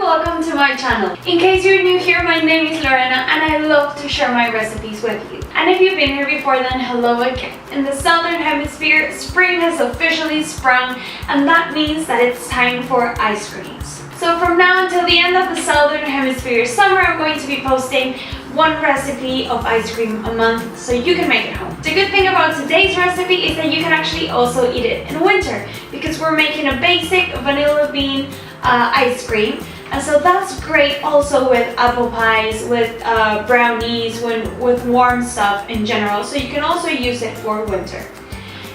welcome to my channel. In case you're new here, my name is Lorena and I love to share my recipes with you. And if you've been here before, then hello again. In the southern hemisphere, spring has officially sprung, and that means that it's time for ice creams. So from now until the end of the southern hemisphere summer, I'm going to be posting one recipe of ice cream a month so you can make it home. The good thing about today's recipe is that you can actually also eat it in winter, because we're making a basic vanilla bean ice cream. And so that's great also with apple pies, with brownies, with warm stuff in general. So you can also use it for winter.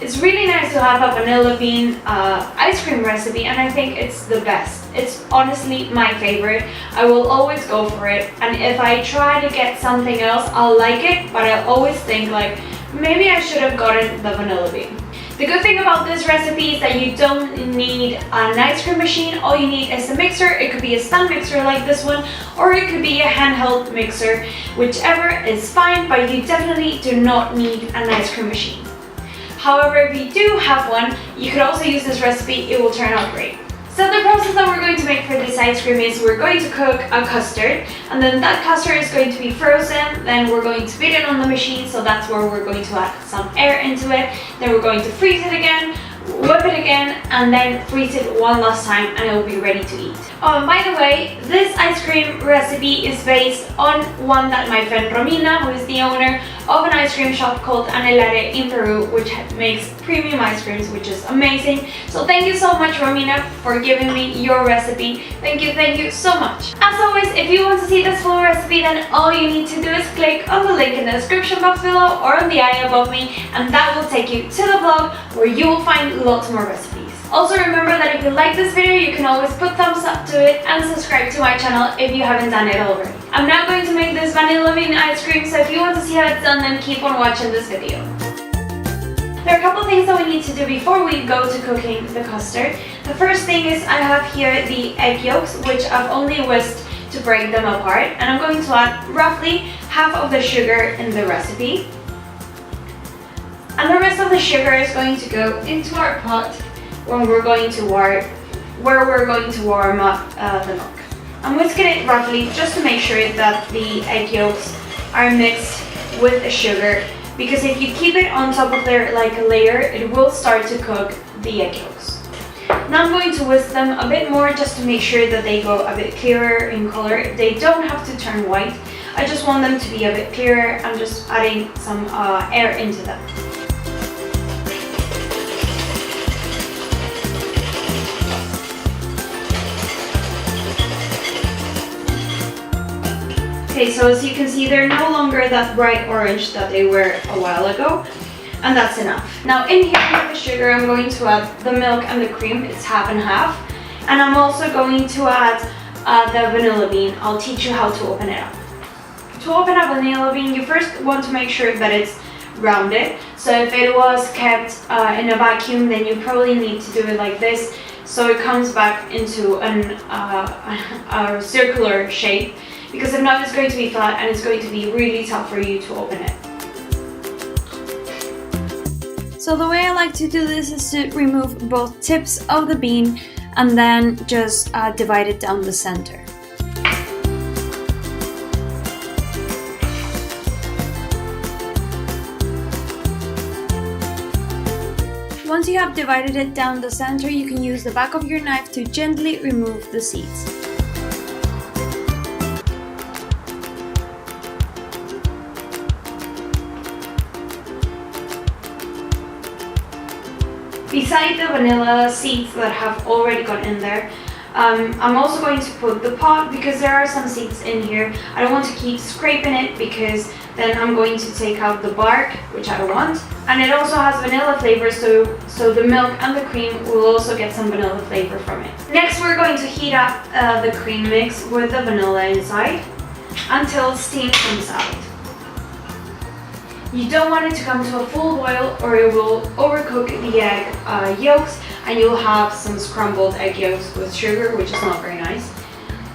It's really nice to have a vanilla bean ice cream recipe, and I think it's the best. It's honestly my favorite. I will always go for it, and if I try to get something else, I'll like it, but I'll always think like, maybe I should have gotten the vanilla bean. The good thing about this recipe is that you don't need an ice cream machine. All you need is a mixer. It could be a stand mixer like this one, or it could be a handheld mixer. Whichever is fine, but you definitely do not need an ice cream machine. However, if you do have one, you could also use this recipe. It will turn out great. So the process that we're going to make for this ice cream is we're going to cook a custard, and then that custard is going to be frozen. Then we're going to beat it on the machine, so that's where we're going to add some air into it. Then we're going to freeze it again, whip it again, and then freeze it one last time, and it will be ready to eat. Oh, and by the way, this ice cream recipe is based on one that my friend Romina, who is the owner of an ice cream shop called Anelare in Peru, which makes premium ice creams, which is amazing. So thank you so much, Romina, for giving me your recipe. Thank you so much. As always, if you want to see this full recipe, then all you need to do is click on the link in the description box below or on the eye above me, and that will take you to the blog where you will find lots more recipes. Also remember that if you like this video, you can always put thumbs up to it and subscribe to my channel if you haven't done it already. I'm now going to make this vanilla bean ice cream, so if you want to see how it's done, then keep on watching this video. There are a couple things that we need to do before we go to cooking the custard. The first thing is I have here the egg yolks, which I've only whisked to break them apart, and I'm going to add roughly half of the sugar in the recipe. And the rest of the sugar is going to go into our pot when we're going to warm up the milk. I'm whisking it roughly just to make sure that the egg yolks are mixed with the sugar, because if you keep it on top of there like a layer, it will start to cook the egg yolks. Now I'm going to whisk them a bit more just to make sure that they go a bit clearer in color. They don't have to turn white. I just want them to be a bit clearer. I'm just adding some air into them. Okay, so as you can see, they're no longer that bright orange that they were a while ago, and that's enough. Now in here with the sugar, I'm going to add the milk and the cream. It's half and half, and I'm also going to add the vanilla bean. I'll teach you how to open it up. To open a vanilla bean, you first want to make sure that it's rounded. So if it was kept in a vacuum, then you probably need to do it like this, so it comes back into a circular shape. Because if not, it's going to be flat and it's going to be really tough for you to open it. So the way I like to do this is to remove both tips of the bean and then just divide it down the center. Once you have divided it down the center, you can use the back of your knife to gently remove the seeds. Beside the vanilla seeds that have already gone in there, I'm also going to put the pot, because there are some seeds in here. I don't want to keep scraping it, because then I'm going to take out the bark, which I don't want. And it also has vanilla flavor, so the milk and the cream will also get some vanilla flavor from it. Next, we're going to heat up the cream mix with the vanilla inside until steam comes out. You don't want it to come to a full boil, or it will overcook the egg yolks, and you'll have some scrambled egg yolks with sugar, which is not very nice.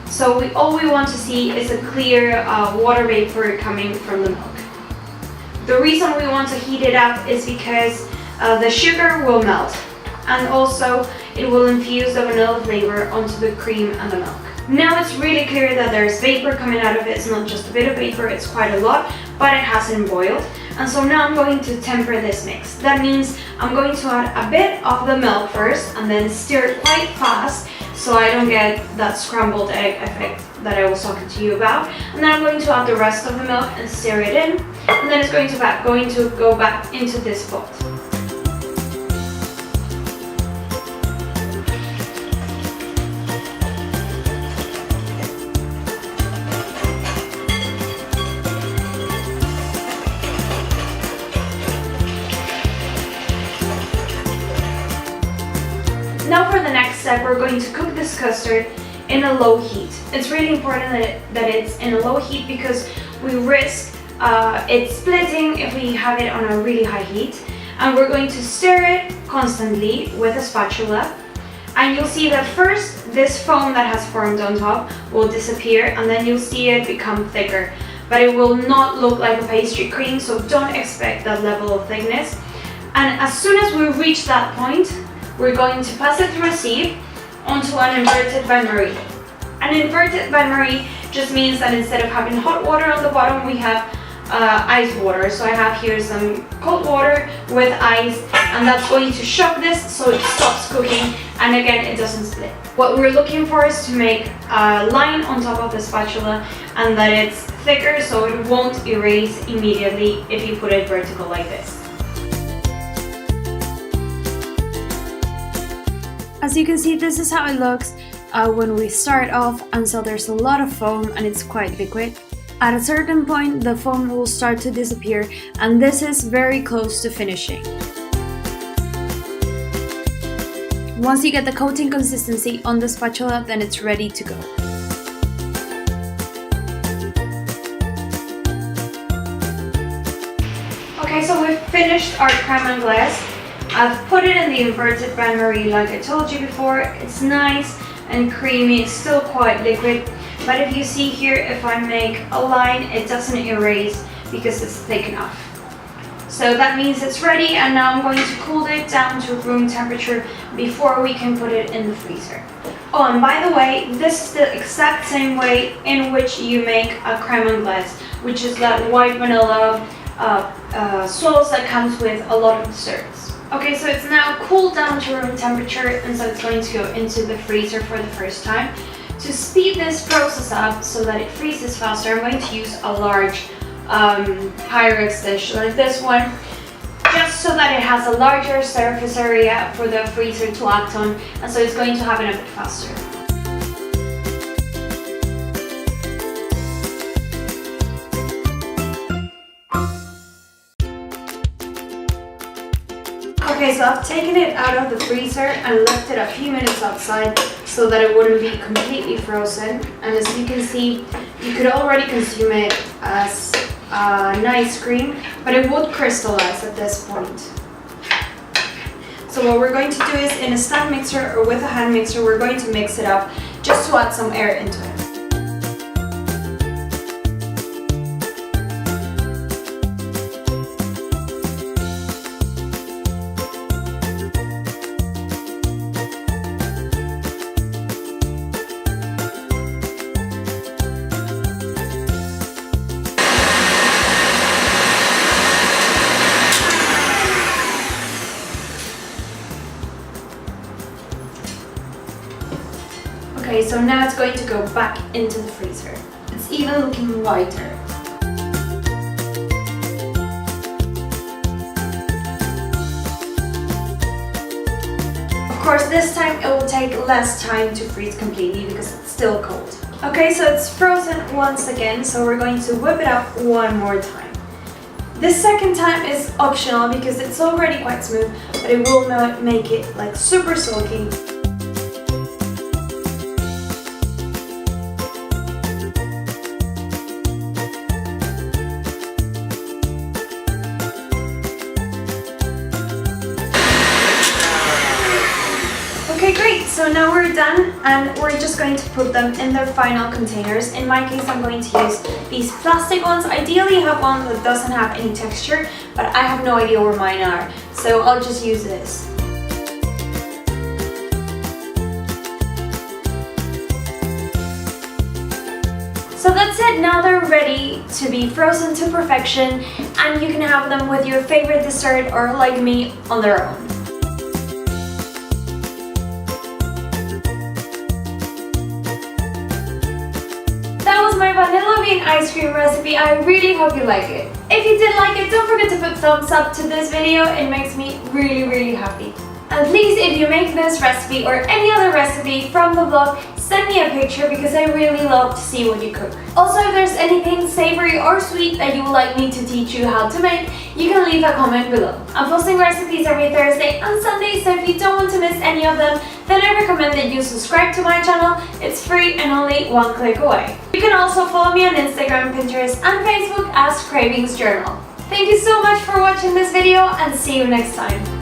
So all we want to see is a clear water vapor coming from the milk. The reason we want to heat it up is because the sugar will melt, and also it will infuse the vanilla flavor onto the cream and the milk. Now it's really clear that there's vapor coming out of it. It's not just a bit of vapor, it's quite a lot, but it hasn't boiled. And so now I'm going to temper this mix. That means I'm going to add a bit of the milk first and then stir it quite fast so I don't get that scrambled egg effect that I was talking to you about. And then I'm going to add the rest of the milk and stir it in. And then it's going to go back into this pot. Now for the next step, we're going to cook this custard in a low heat. It's really important that it's in a low heat because we risk it splitting if we have it on a really high heat. And we're going to stir it constantly with a spatula. And you'll see that first this foam that has formed on top will disappear, and then you'll see it become thicker. But it will not look like a pastry cream, so don't expect that level of thickness. And as soon as we reach that point, we're going to pass it through a sieve onto an inverted bain-marie. An inverted bain-marie just means that instead of having hot water on the bottom, we have ice water. So I have here some cold water with ice, and that's going to shock this so it stops cooking, and again it doesn't split. What we're looking for is to make a line on top of the spatula and that it's thicker so it won't erase immediately if you put it vertical like this. As you can see, this is how it looks when we start off, and so there's a lot of foam and it's quite liquid. At a certain point, the foam will start to disappear, and this is very close to finishing. Once you get the coating consistency on the spatula, then it's ready to go. Okay, so we've finished our crème anglaise. I've put it in the inverted bain-marie like I told you before. It's nice and creamy, it's still quite liquid, but if you see here, if I make a line, it doesn't erase because it's thick enough. So that means it's ready, and now I'm going to cool it down to room temperature before we can put it in the freezer. Oh, and by the way, this is the exact same way in which you make a crème anglaise, which is that white vanilla sauce that comes with a lot of desserts. Okay, so it's now cooled down to room temperature, and so it's going to go into the freezer for the first time. To speed this process up so that it freezes faster, I'm going to use a large Pyrex dish like this one, just so that it has a larger surface area for the freezer to act on, and so it's going to happen a bit faster. Okay, so I've taken it out of the freezer and left it a few minutes outside so that it wouldn't be completely frozen. And as you can see, you could already consume it as an ice cream, but it would crystallize at this point. So what we're going to do is, in a stand mixer or with a hand mixer, we're going to mix it up just to add some air into it. Okay, so now it's going to go back into the freezer. It's even looking whiter. Of course, this time it will take less time to freeze completely because it's still cold. Okay, so it's frozen once again, so we're going to whip it up one more time. This second time is optional because it's already quite smooth, but it will not make it like super silky. Okay, great, so now we're done, and we're just going to put them in their final containers. In my case, I'm going to use these plastic ones. Ideally, you have one that doesn't have any texture, but I have no idea where mine are, so I'll just use this. So that's it, now they're ready to be frozen to perfection, and you can have them with your favorite dessert or, like me, on their own. That was my vanilla bean ice cream recipe. I really hope you like it. If you did like it, don't forget to put thumbs up to this video. It makes me really happy. And please, if you make this recipe or any other recipe from the blog, send me a picture because I really love to see what you cook. Also, if there's anything savory or sweet that you would like me to teach you how to make, you can leave a comment below. I'm posting recipes every Thursday and Sunday, so if you don't want to miss any of them, then I recommend that you subscribe to my channel. It's free and only one click away. You can also follow me on Instagram, Pinterest, and Facebook as Cravings Journal. Thank you so much for watching this video, and see you next time.